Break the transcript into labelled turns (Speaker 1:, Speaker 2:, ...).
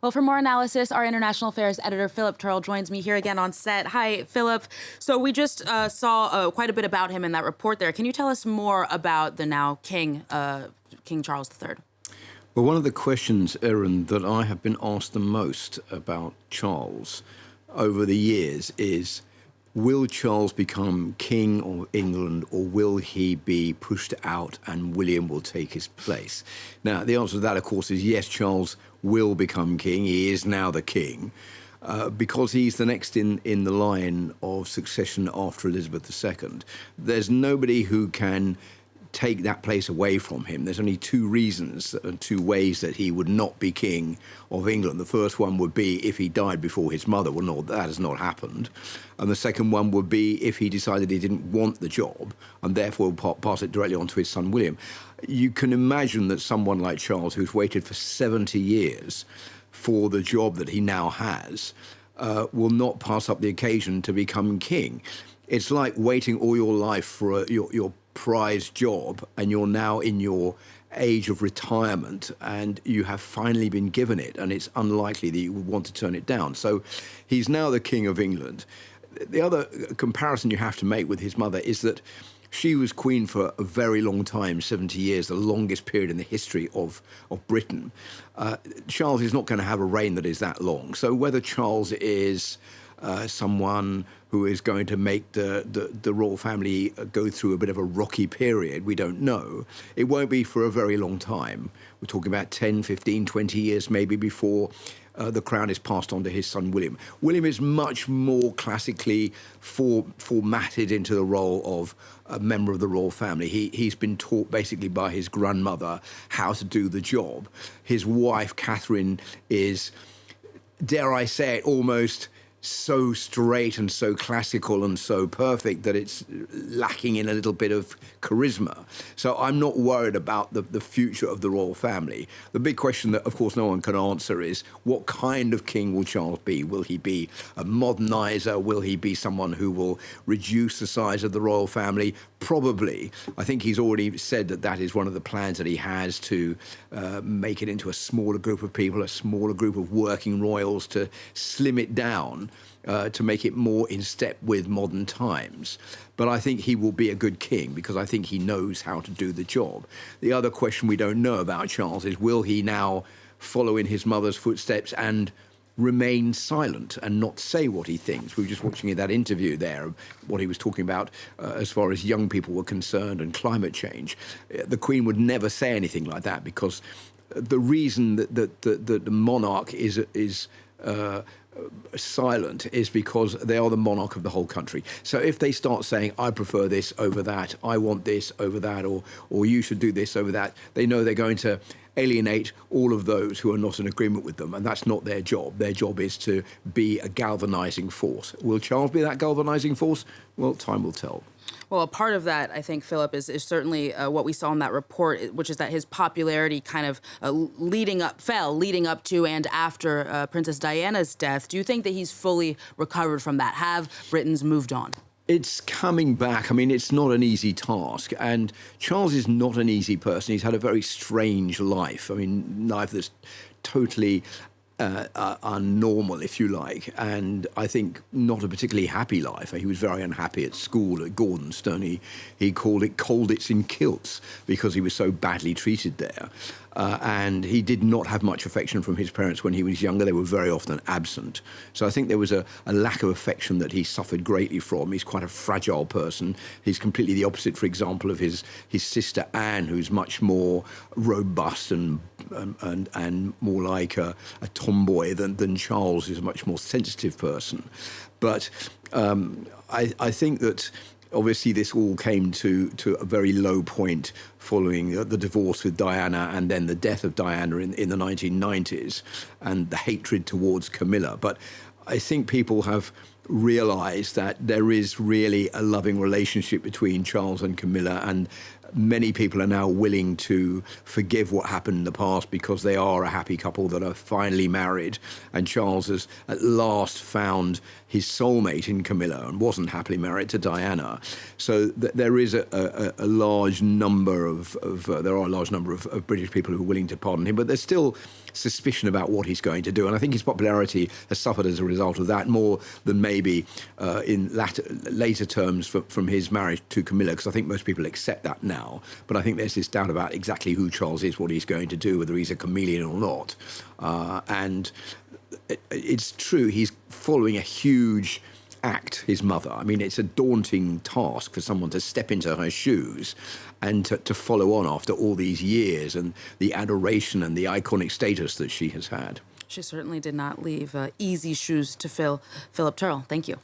Speaker 1: Well, for more analysis, our international affairs editor, Philip Turle, joins me here again on set. Hi, Philip. So we just saw quite a bit about him in that report there. Can you tell us more about the now King, King Charles III?
Speaker 2: Well, one of the questions, Erin, that I have been asked the most about Charles over the years is, will Charles become King of England, or will he be pushed out and William will take his place? Now, the answer to that, of course, is yes, Charles will become king. He is now the king because he's the next in the line of succession after Elizabeth II. There's nobody who can take that place away from him. There's only two reasons and two ways that he would not be king of England. The first one would be if he died before his mother. Well, no, that has not happened. And the second one would be if he decided he didn't want the job and therefore pass it directly on to his son William. You can imagine that someone like Charles, who's waited for 70 years for the job that he now has, will not pass up the occasion to become king. It's like waiting all your life for your prized job, and you're now in your age of retirement and you have finally been given it, and it's unlikely that you would want to turn it down. So he's now the King of England. The other comparison you have to make with his mother is that she was queen for a very long time, 70 years, the longest period in the history of Britain. Charles is not going to have a reign that is that long. So whether Charles is someone who is going to make the royal family go through a bit of a rocky period, we don't know. It won't be for a very long time. We're talking about 10, 15, 20 years maybe before the crown is passed on to his son William. William is much more classically formatted into the role of a member of the royal family. He's been taught basically by his grandmother how to do the job. His wife, Catherine, is, dare I say it, almost so straight and so classical and so perfect that it's lacking in a little bit of charisma. So I'm not worried about the future of the royal family. The big question that, of course, no one can answer is, what kind of king will Charles be? Will he be a modernizer? Will he be someone who will reduce the size of the royal family? Probably. I think he's already said that that is one of the plans that he has, to make it into a smaller group of people, a smaller group of working royals, to slim it down, to make it more in step with modern times. But I think he will be a good king because I think he knows how to do the job. The other question we don't know about Charles is, will he now follow in his mother's footsteps and remain silent and not say what he thinks? We were just watching that interview there, what he was talking about as far as young people were concerned and climate change. The Queen would never say anything like that, because the reason that the monarch is silent is because they are the monarch of the whole country. So if they start saying, I prefer this over that, I want this over that, or you should do this over that, they know they're going to alienate all of those who are not in agreement with them, and that's not their job. Their job is to be a galvanizing force. Will Charles be that galvanizing force? Well, time will tell.
Speaker 1: Well, a part of that, I think, Philip, is certainly what we saw in that report, which is that his popularity kind of leading up to and after Princess Diana's death. Do you think that he's fully recovered from that? Have Britons moved on?
Speaker 2: It's coming back. I mean, it's not an easy task. And Charles is not an easy person. He's had a very strange life. I mean, life that's totally unnormal, if you like, and I think not a particularly happy life. He was very unhappy at school at Gordonstoun. He called it Colditz in kilts because he was so badly treated there. And he did not have much affection from his parents when he was younger. They were very often absent. So I think there was a lack of affection that he suffered greatly from. He's quite a fragile person. He's completely the opposite, for example, of his sister Anne, who's much more robust and more like a tomboy than Charles, who's a much more sensitive person. But I think that obviously this all came to a very low point following the divorce with Diana and then the death of Diana in the 1990s and the hatred towards Camilla. But I think people have realise that there is really a loving relationship between Charles and Camilla, and many people are now willing to forgive what happened in the past because they are a happy couple that are finally married, and Charles has at last found his soulmate in Camilla and wasn't happily married to Diana. So there is a large number of British people who are willing to pardon him, but there's still suspicion about what he's going to do, and I think his popularity has suffered as a result of that more than maybe in later terms from his marriage to Camilla, because I think most people accept that now. But I think there's this doubt about exactly who Charles is, what he's going to do, whether he's a chameleon or not. And it's true, he's following a huge act, his mother. I mean, it's a daunting task for someone to step into her shoes and to follow on after all these years and the adoration and the iconic status that she has had.
Speaker 1: She certainly did not leave easy shoes to fill. Philip Turle, thank you.